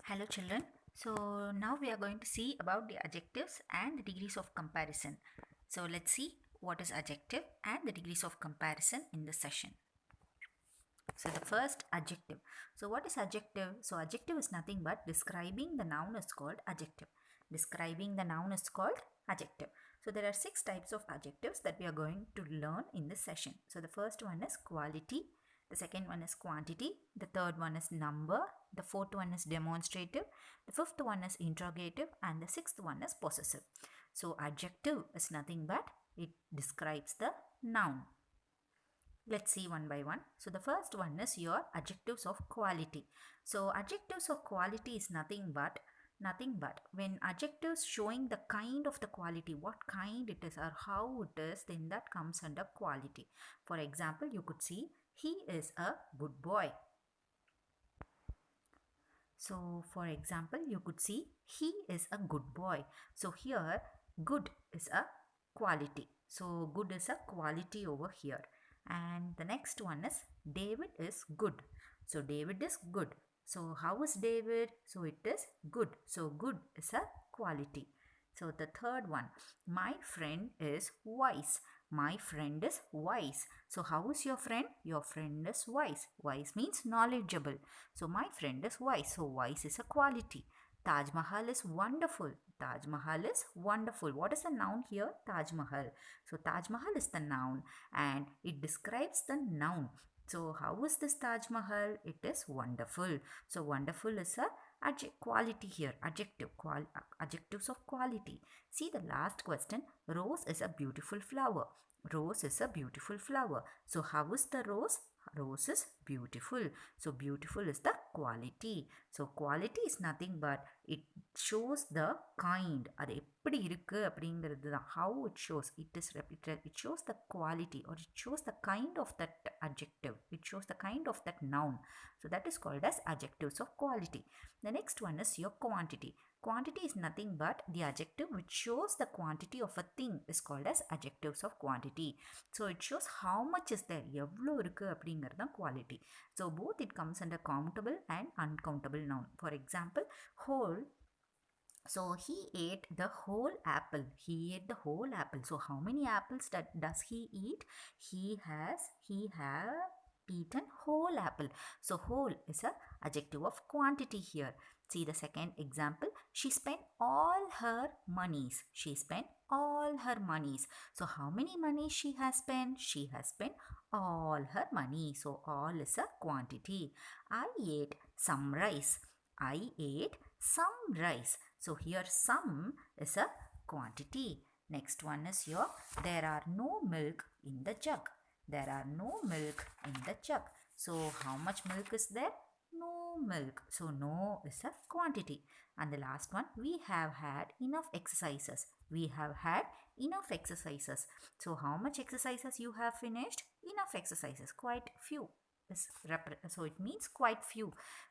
Hello children. So now we are going to see about the adjectives and the degrees of comparison. So let's see what is adjective and the degrees of comparison in this session. So the first adjective. So what is adjective? So adjective is nothing but describing the noun is called adjective. Describing the noun is called adjective. So there are 6 types of adjectives that we are going to learn in this session. So the first one is quality. The second one is quantity. The third one is number. The fourth one is demonstrative. The fifth one is interrogative. And the sixth one is possessive. So adjective is nothing but it describes the noun. Let's see one by one. So the first one is your adjectives of quality. So adjectives of quality is nothing but when adjectives showing the kind of the quality, what kind it is or how it is, then that comes under quality. For example, you could see he is a good boy. So for example, you could see he is a good boy. So here good is a quality. So good is a quality over here. And the next one is David is good. So David is good. So how is David? So it is good. So good is a quality. So the third one, my friend is wise. My friend is wise. So how is your friend? Your friend is wise. Wise means knowledgeable. So my friend is wise. So wise is a quality. Taj Mahal is wonderful. Taj Mahal is wonderful. What is the noun here? Taj Mahal. So Taj Mahal is the noun and it describes the noun. So how is this Taj Mahal? It is wonderful. So wonderful is a quality here. Adjectives of quality. See the last question. Rose is a beautiful flower. Rose is a beautiful flower. So how is the rose? Rose is beautiful. So beautiful is the quality. So quality is nothing but it shows the kind. அது எப்படி இருக்கு அப்படிங்கிறது தான். How it shows. It shows the quality or it shows the kind of that adjective. It shows the kind of that noun. So that is called as adjectives of quality. The next one is your quantity. Quantity is nothing but the adjective which shows the quantity of a thing is called as adjectives of quantity. So it shows how much is there, எவ்வளோ இருக்குது அப்படிங்கிறது தான் quality. So both it comes under countable and uncountable noun. For example, whole. So he ate the whole apple. He ate the whole apple. So how many apples does he eat? He have eaten whole apple. So whole is a adjective of quantity here. See the second example. She spent all her monies. She spent all her monies. So how many money she has spent? She has spent all her money. So all is a quantity. I ate some rice. I ate some rice. So here some is a quantity. Next one is your there are no milk in the jug. There are no milk in the jug. So how much milk is there? No milk. So no is a quantity. And the last one, we have had enough exercises. We have had enough exercises. So how much exercises you have finished? Enough exercises. Quite few. So it means quite few.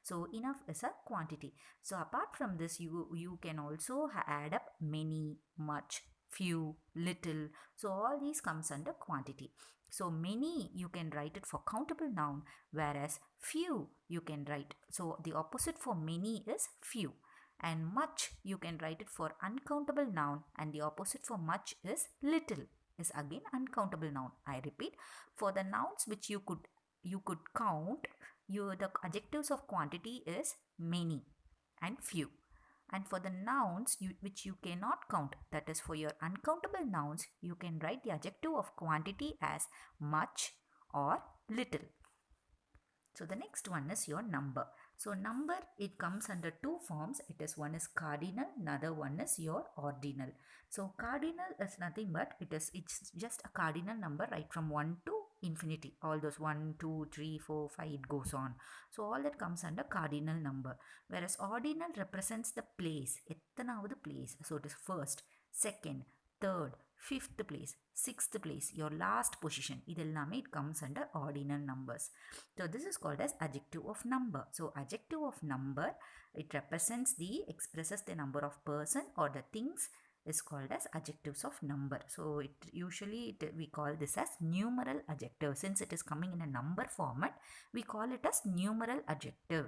So enough is a quantity. So apart from this, you can also add up many, much, few, little. So all these comes under quantity. So many you can write it for countable noun, whereas few you can write. So the opposite for many is few. And much you can write it for uncountable noun, and the opposite for much is little, is again uncountable noun. I repeat, for the nouns which you could count, the adjectives of quantity is many and few. And for the nouns which you cannot count, that is for your uncountable nouns, you can write the adjective of quantity as much or little. So the next one is your number. So number, it comes under two forms. It is one is cardinal, another one is your ordinal. So cardinal is nothing but it's just a cardinal number right from 1 to infinity. All those 1, 2, 3, 4, 5, it goes on. So all that comes under cardinal number. Whereas ordinal represents the place. எத்தனாவது place. So it is first, second, third, fifth place, sixth place, your last position. இதெல்லாமே it comes under ordinal numbers. So this is called as adjective of number. So adjective of number, it represents expresses the number of person or the things, is called as adjectives of number. So we call this as numeral adjective. Since it is coming in a number format, we call it as numeral adjective.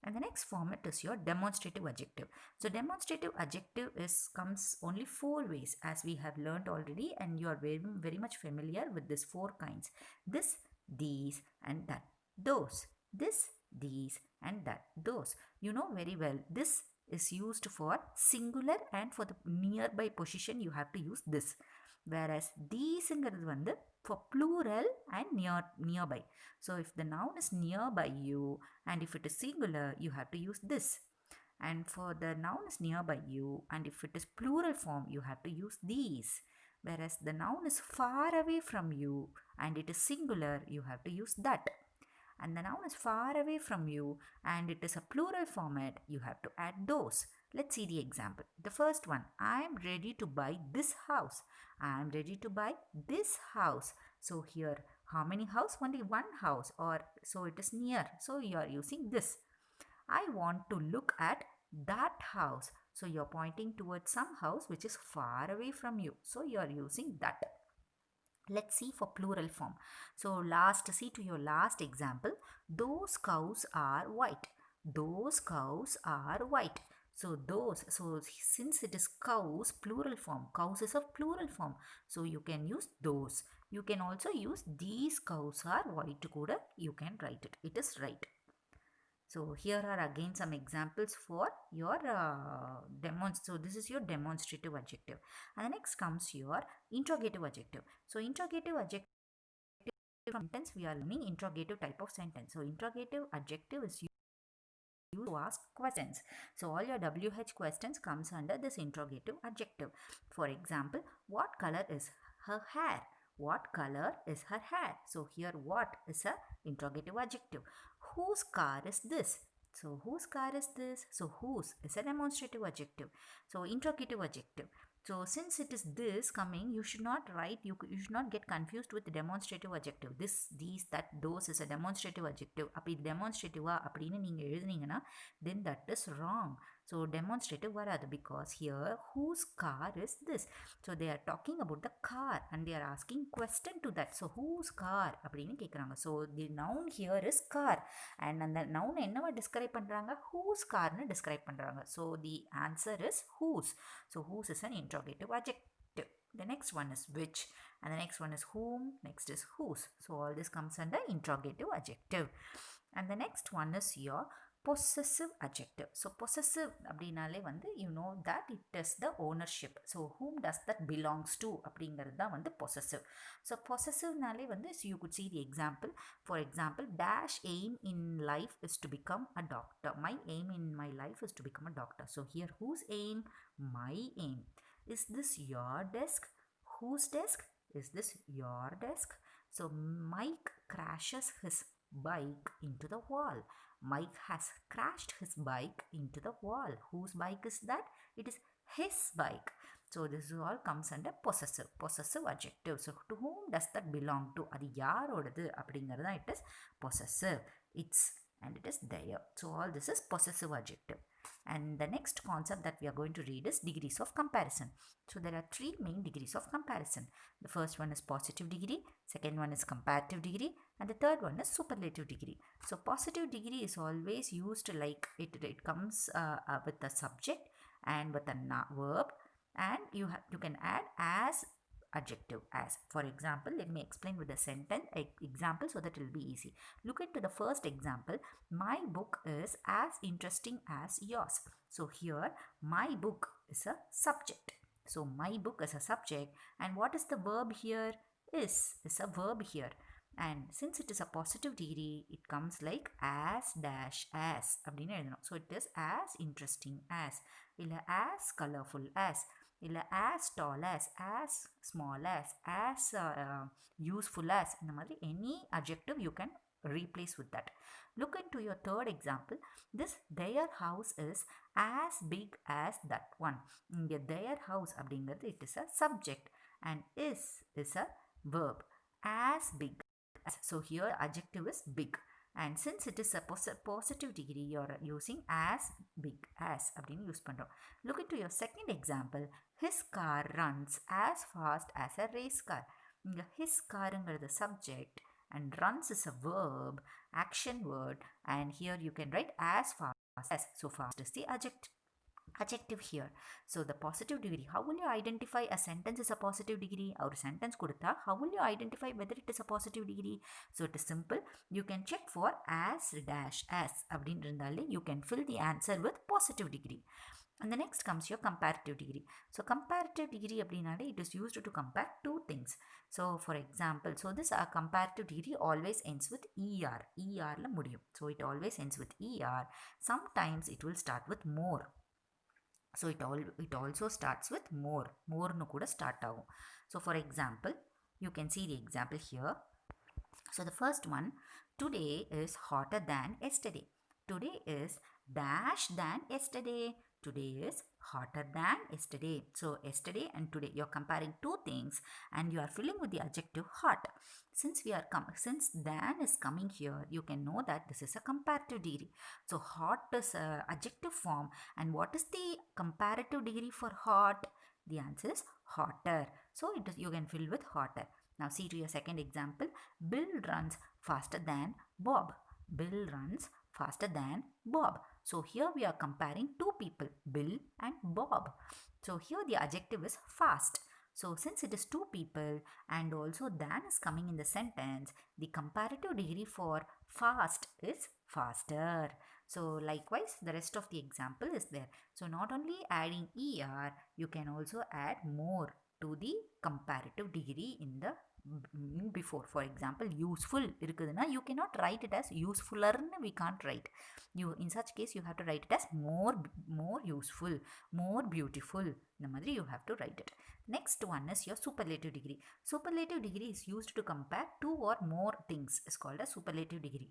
And the next format is your demonstrative adjective. So demonstrative adjective comes only four ways, as we have learned already, and you are very much familiar with these four kinds: this, these, and that. Those, this, these, and that. Those, you know very well. This is used for singular, and for the nearby position you have to use this. Whereas theseங்கிறது வந்து for plural and nearby. So if the noun is nearby you, and if it is singular, you have to use this. And for the noun is nearby you, and if it is plural form, you have to use these. Whereas the noun is far away from you, and it is singular, you have to use that. And the noun is far away from you, and it is a plural format, you have to add those. Let's see the example. The first one: I am ready to buy this house. I am ready to buy this house. So here, how many house? Only one house, or so it is near. So you are using this. I want to look at that house. So you're pointing towards some house which is far away from you. So you are using that. Let's see for plural form. So see to your last example. Those cows are white. Those cows are white. So since it is cows, plural form. Cows is a plural form. So you can use those. You can also use these cows are white kuda. You can write it. It is right. So here are again some examples for your So this is your demonstrative adjective. And the next comes your interrogative adjective. So interrogative adjective sentence, we are learning interrogative type of sentence. So interrogative adjective is used to ask questions. So all your WH questions comes under this interrogative adjective. For example, what color is her hair? What color is her hair? So here what is a interrogative adjective. Whose car is this? So whose car is this? So whose is a demonstrative adjective. So interrogative adjective. So since it is this coming, you should not write, you should not get confused with the demonstrative adjective. This, these, that, those is a demonstrative adjective. அப்படி demonstrative அப்படின்னு நீங்க எழுதுனீங்கன்னா then that is wrong. So demonstrative வராது, because here whose car is this? So they are talking about the car and they are asking question to that. So whose car அப்படின்னு கேட்குறாங்க. So the noun here is car, and அந்த noun என்னவா describe பண்ணுறாங்க? Whose carனு describe பண்ணுறாங்க. So the answer is whose. So whose is an interrogative adjective. The next one is which, and the next one is whom, next is whose. So all this comes under interrogative adjective. And the next one is your possessive adjective. So possessive அப்படினாலே வந்து you know that it is the ownership. So whom does that belongs to அப்படிங்கிறது தான் வந்து possessive. So possessiveனாலே வந்து so you could see the example. For example, dash aim in life is to become a doctor. My aim in my life is to become a doctor. So here whose aim? My aim. Is this your desk? Whose desk? Is this your desk? So Mike crashes his bike into the wall. Mike has crashed his bike into the wall. Whose bike is that? It is his bike. So this all comes under possessive adjective. So to whom does that belong to? அது யாரோடது அப்படிங்கிறது தான் it is possessive. It's and it is there. So all this is possessive adjective. And the next concept that we are going to read is degrees of comparison. So there are three main degrees of comparison. The first one is positive degree, second one is comparative degree, and the third one is superlative degree. So positive degree is always used like it comes with the subject and with a verb, and you can add as adjective as. For example, let me explain with a sentence example so that it will be easy. Look into the first example. My book is as interesting as yours. So here my book is a subject. So my book is a subject, and what is the verb here? Is a verb here. And since it is a positive degree, it comes like as dash as அப்படின்னு எழுதணும். So it is as interesting as, இல்ல as colorful as, இல்ல as tall as small as useful as, இந்த மாதிரி any adjective you can replace with that. Look into your third example. This their house is as big as that one. இங்க their house அப்படிங்கிறது it is a subject, and is a verb. As big as. So here adjective is big, and since it is a positive degree, you are using as big as அப்படின்னு use பண்ணுறோம். Look into your second example. His car runs as fast as a race car. இங்கே his carங்கிறது subject and runs is a verb, action word, and here you can write as fast as. So fast is the adjective here. So the positive degree, how will you identify a sentence is a positive degree? Or sentence கொடுத்தா, how will you identify whether it is a positive degree? So it is simple. You can check for as dash as அப்படின்னு இருந்தாலே you can fill the answer with positive degree. And the next comes your comparative degree. So comparative degree அப்படினாலே it is used to compare two things. So for example, so this comparative degree always ends with er. erல முடியும். So it always ends with er. Sometimes it will start with more. So it also starts with more. More-nu kuda start ஆகும். So for example, you can see the example here. So the first one, today is hotter than yesterday. Today is dash than yesterday. Today is hotter than yesterday. So yesterday and today, you're comparing two things and you are filling with the adjective hot. Since since than is coming here, you can know that this is a comparative degree. So hot is a adjective form, and what is the comparative degree for hot? The answer is hotter. So it is, you can fill with hotter. Now see to your second example. Bill runs faster than Bob. Bill runs faster than Bob. So here we are comparing two people, Bill and Bob. So here the adjective is fast. So since it is two people and also than is coming in the sentence, the comparative degree for fast is faster. So likewise, the rest of the example is there. So not only adding er, you can also add more to the comparative degree in the before. For example, useful இருக்குதுன்னா you cannot write it as usefuler. We can't write. You in such case you have to write it as more useful, more beautiful. இந்த மாதிரி you have to write it. Next one is your superlative degree. Superlative degree is used to compare two or more things. It's called a superlative degree.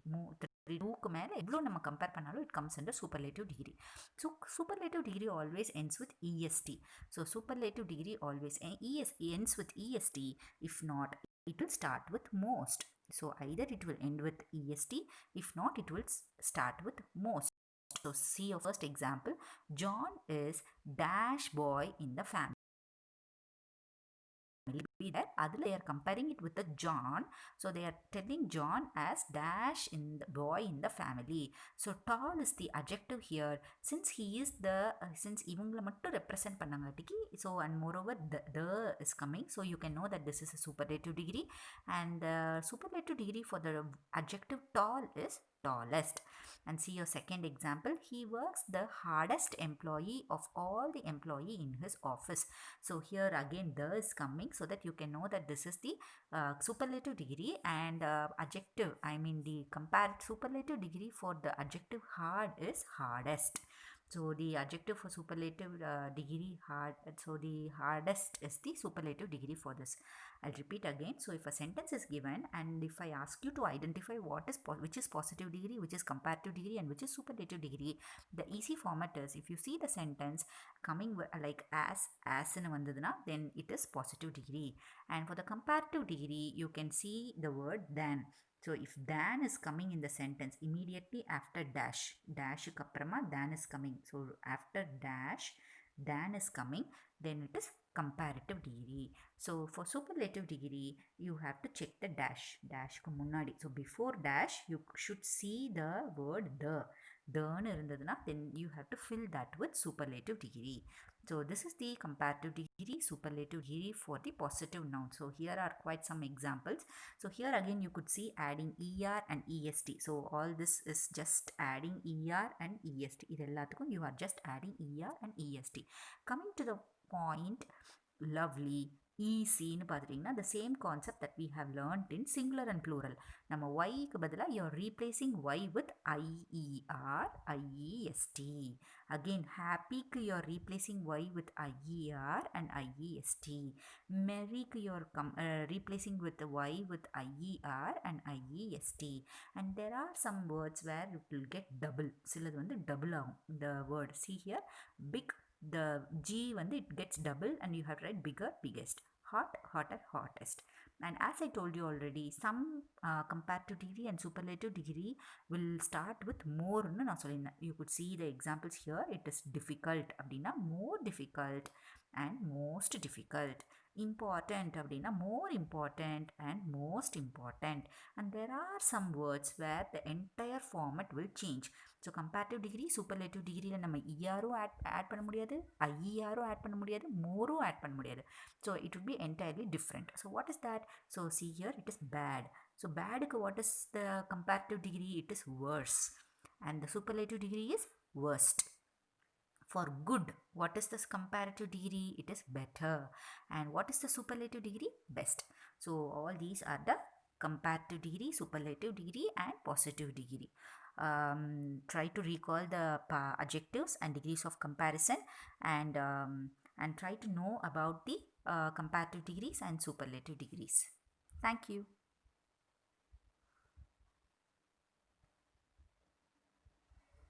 டூக்கு மேலே எவ்வளோ நம்ம compare பண்ணாலும் it comes under superlative degree. So superlative degree always ends with est. So superlative degree always ends with est. If not, it will start with most. So either it will end with est, if not it will start with most. So see your first example. John is dash boy in the family. That other they are comparing it with the John, so they are telling John as dash in the boy in the family. So tall is the adjective here, since he is the since ivangala mattu represent pannangatiki, so and moreover the is coming, so you can know that this is a superlative degree. And the superlative degree for the adjective tall is tallest. And see your second example. He works the hardest employee of all the employee in his office. So here again the is coming, so that you can know that this is the superlative degree. And adjective, I mean the compared superlative degree for the adjective hard is hardest. So the adjective for superlative degree hard, so the hardest is the superlative degree for this. I'll repeat again. So if a sentence is given and if I ask you to identify which is positive degree, which is comparative degree, and which is superlative degree, the easy format is, if you see the sentence coming like as in vandaduna, then it is positive degree. And for the comparative degree, you can see the word than. So if than is coming in the sentence, immediately after dash kapprama than is coming. So after dash than is coming, then it is comparative degree. So for superlative degree, you have to check the dash ku munnadi. So before dash, you should see the word the irundaduna, then you have to fill that with superlative degree. So this is the comparative degree, superlative degree for the positive noun. So here are quite some examples. So here again you could see adding er and est. So all this is just adding er and est. இது எல்லாத்துக்கும் you are just adding er and est. Coming to the point, lovely, easy னு பார்த்துட்டிங்கன்னா the same concept that we have learned in singular and plural. நம்ம yக்கு பதிலாக you're replacing y with ier, iest. Again, happyக்கு you're replacing y with ier and iest. Merryக்கு you're replacing with y with ier and iest. And there are some words where it will get double. சிலது வந்து double ஆகும். The word, see here, big, the G வந்து it gets double and you have to write bigger, biggest. Hot, hotter, hottest. And as I told you already, some comparative degree and superlative degree will start with more ன்னு நான் சொல்லியிருந்தேன். You could see the examples here. It is difficult அப்படின்னா more difficult. and most difficult. Important அப்படின்னா more important and most important. And there are some words where the entire format will change. So comparative degree superlative டிகிரியில் நம்ம இஆரும் add பண்ண முடியாது, ஐஇஆரும் add பண்ண முடியாது, மோரும் add பண்ண முடியாது. So it will be entirely different. So what is that? So see here it is bad. So பேடுக்கு what is the comparative degree? It is worse. And the superlative degree is worst. For good, what is this comparative degree? It is better. And what is the superlative degree? Best. So all these are the comparative degree, superlative degree and positive degree. Try to recall the adjectives and degrees of comparison, and try to know about the comparative degrees and superlative degrees. Thank you.